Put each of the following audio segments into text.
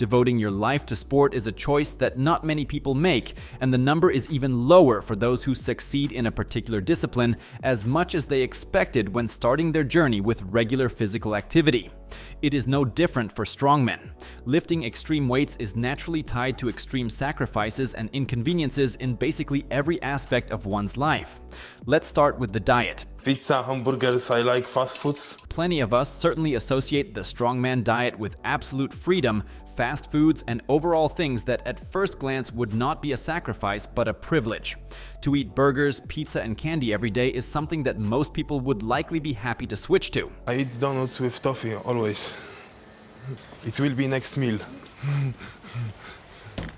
Devoting your life to sport is a choice that not many people make, and the number is even lower for those who succeed in a particular discipline as much as they expected when starting their journey with regular physical activity. It is no different for strongmen. Lifting extreme weights is naturally tied to extreme sacrifices and inconveniences in basically every aspect of one's life. Let's start with the diet. Pizza, hamburgers, I like fast foods. Plenty of us certainly associate the strongman diet with absolute freedom, fast foods, and overall things that at first glance would not be a sacrifice but a privilege. To eat burgers, pizza, and candy every day is something that most people would likely be happy to switch to. I eat donuts with toffee, always. It will be next meal.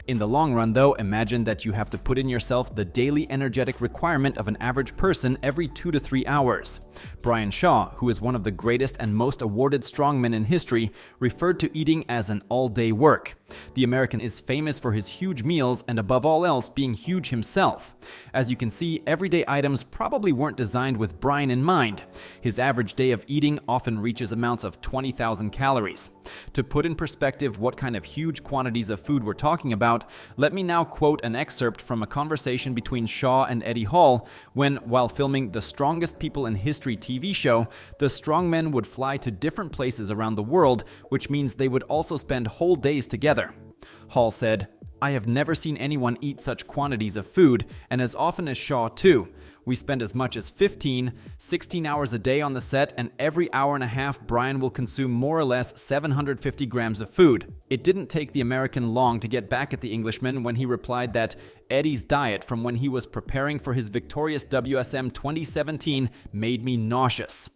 In the long run, though, imagine that you have to put in yourself the daily energetic requirement of an average person every 2 to 3 hours. Brian Shaw, who is one of the greatest and most awarded strongmen in history, referred to eating as an all-day work. The American is famous for his huge meals and above all else being huge himself. As you can see, everyday items probably weren't designed with Brian in mind. His average day of eating often reaches amounts of 20,000 calories. To put in perspective what kind of huge quantities of food we're talking about, let me now quote an excerpt from a conversation between Shaw and Eddie Hall when, while filming the Strongest People in History TV show, the strongmen would fly to different places around the world, which means they would also spend whole days together. Hall said, "I have never seen anyone eat such quantities of food, and as often as Shaw too. We spend as much as 15, 16 hours a day on the set, and every hour and a half Brian will consume more or less 750 grams of food." It didn't take the American long to get back at the Englishman when he replied that Eddie's diet from when he was preparing for his victorious WSM 2017 made me nauseous.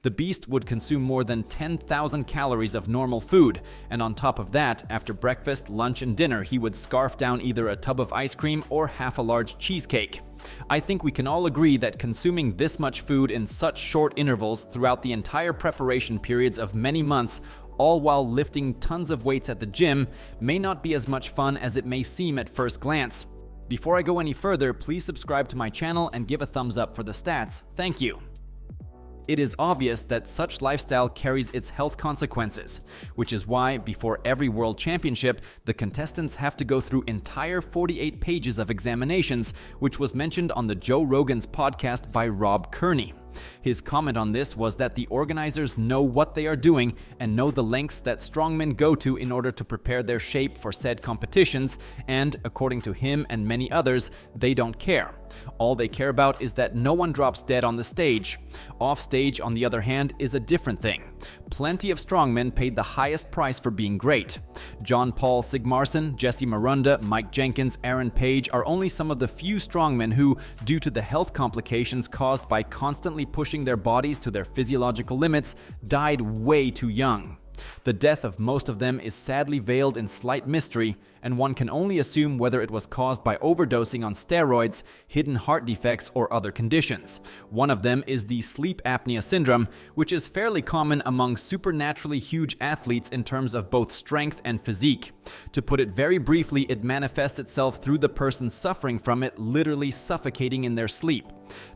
The beast would consume more than 10,000 calories of normal food, and on top of that, after breakfast, lunch, and dinner, he would scarf down either a tub of ice cream or half a large cheesecake. I think we can all agree that consuming this much food in such short intervals throughout the entire preparation periods of many months, all while lifting tons of weights at the gym, may not be as much fun as it may seem at first glance. Before I go any further, please subscribe to my channel and give a thumbs up for the stats. Thank you. It is obvious that such lifestyle carries its health consequences, which is why, before every world championship, the contestants have to go through entire 48 pages of examinations, which was mentioned on the Joe Rogan's podcast by Rob Kearney. His comment on this was that the organizers know what they are doing and know the lengths that strongmen go to in order to prepare their shape for said competitions, and, according to him and many others, they don't care. All they care about is that no one drops dead on the stage. Off stage, on the other hand, is a different thing. Plenty of strongmen paid the highest price for being great. Pall, Sigmarsson, Jesse Marunda, Mike Jenkins, Aaron Page are only some of the few strongmen who, due to the health complications caused by constantly pushing their bodies to their physiological limits, died way too young. The death of most of them is sadly veiled in slight mystery, and one can only assume whether it was caused by overdosing on steroids, hidden heart defects, or other conditions. One of them is the sleep apnea syndrome, which is fairly common among supernaturally huge athletes in terms of both strength and physique. To put it very briefly, it manifests itself through the person suffering from it literally suffocating in their sleep.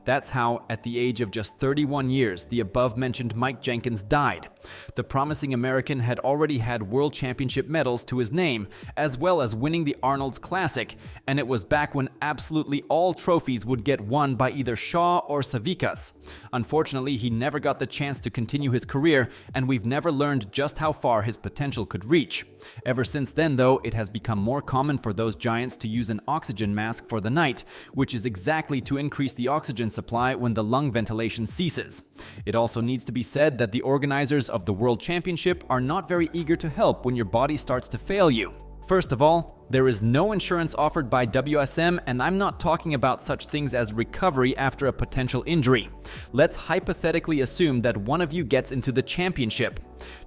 That's how, at the age of just 31 years, the above-mentioned Mike Jenkins died. The promising American had already had World Championship medals to his name, as well as winning the Arnold's Classic, and it was back when absolutely all trophies would get won by either Shaw or Savikas. Unfortunately, he never got the chance to continue his career, and we've never learned just how far his potential could reach. Ever since then, though, it has become more common for those giants to use an oxygen mask for the night, which is exactly to increase the oxygen supply when the lung ventilation ceases. It also needs to be said that the organizers of the World Championship are not very eager to help when your body starts to fail you. First of all, there is no insurance offered by WSM, and I'm not talking about such things as recovery after a potential injury. Let's hypothetically assume that one of you gets into the championship.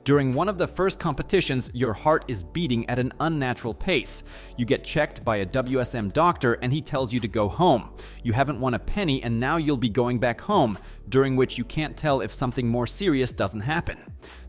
During one of the first competitions, your heart is beating at an unnatural pace. You get checked by a WSM doctor and he tells you to go home. You haven't won a penny and now you'll be going back home, during which you can't tell if something more serious doesn't happen.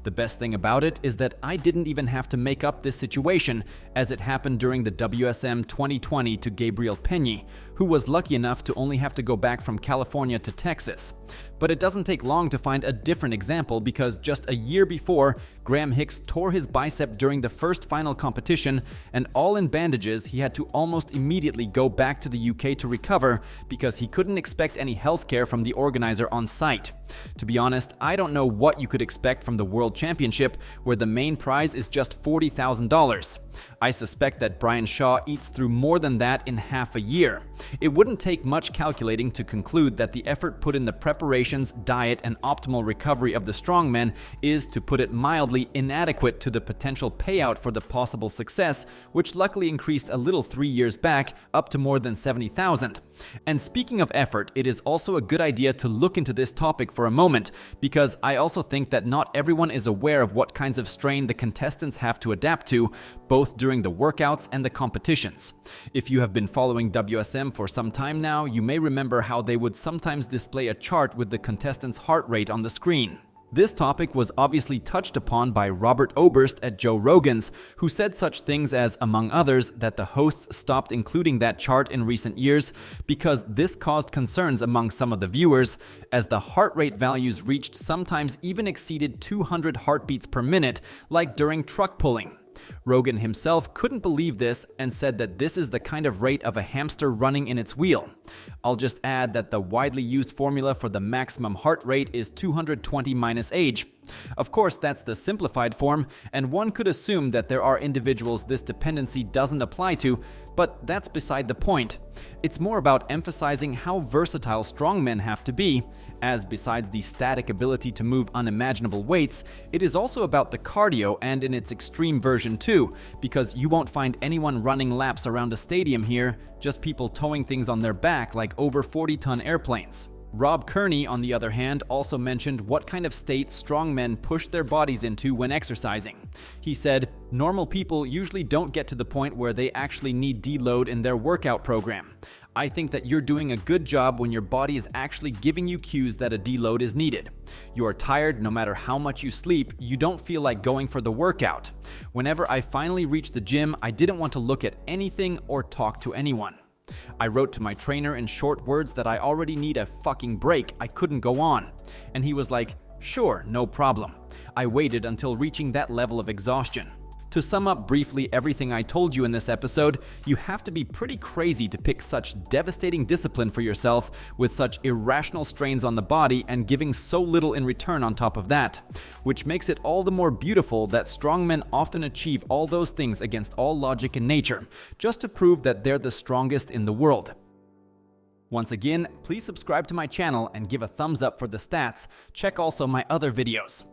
The best thing about it is that I didn't even have to make up this situation, as it happened during the WSM 2020 to Gabriel Peñi, who was lucky enough to only have to go back from California to Texas. But it doesn't take long to find a different example, because just a year before, Graham Hicks tore his bicep during the first final competition, and all in bandages, he had to almost immediately go back to the UK to recover because he couldn't expect any healthcare from the organizer on site. To be honest, I don't know what you could expect from the World Championship, where the main prize is just $40,000. I suspect that Brian Shaw eats through more than that in half a year. It wouldn't take much calculating to conclude that the effort put in the preparations, diet, and optimal recovery of the strongman is, to put it mildly, inadequate to the potential payout for the possible success, which luckily increased a little 3 years back, up to more than $70,000. And speaking of effort, it is also a good idea to look into this topic for a moment, because I also think that not everyone is aware of what kinds of strain the contestants have to adapt to, both during the workouts and the competitions. If you have been following WSM for some time now, you may remember how they would sometimes display a chart with the contestants' heart rate on the screen. This topic was obviously touched upon by Robert Oberst at Joe Rogan's, who said such things as, among others, that the hosts stopped including that chart in recent years because this caused concerns among some of the viewers, as the heart rate values reached sometimes even exceeded 200 heartbeats per minute, like during truck pulling. Rogan himself couldn't believe this and said that this is the kind of rate of a hamster running in its wheel. I'll just add that the widely used formula for the maximum heart rate is 220 minus age. Of course, that's the simplified form, and one could assume that there are individuals this dependency doesn't apply to, but that's beside the point. It's more about emphasizing how versatile strongmen have to be, as besides the static ability to move unimaginable weights, it is also about the cardio, and in its extreme version too, because you won't find anyone running laps around a stadium here, just people towing things on their back like over 40-ton airplanes. Rob Kearney, on the other hand, also mentioned what kind of state strongmen push their bodies into when exercising. He said, "Normal people usually don't get to the point where they actually need deload in their workout program. I think that you're doing a good job when your body is actually giving you cues that a deload is needed. You are tired no matter how much you sleep, you don't feel like going for the workout. Whenever I finally reached the gym, I didn't want to look at anything or talk to anyone. I wrote to my trainer in short words that I already need a fucking break, I couldn't go on. And he was like, sure, no problem. I waited until reaching that level of exhaustion." To sum up briefly everything I told you in this episode, you have to be pretty crazy to pick such devastating discipline for yourself with such irrational strains on the body and giving so little in return on top of that, which makes it all the more beautiful that strongmen often achieve all those things against all logic and nature, just to prove that they're the strongest in the world. Once again, please subscribe to my channel and give a thumbs up for the stats. Check also my other videos.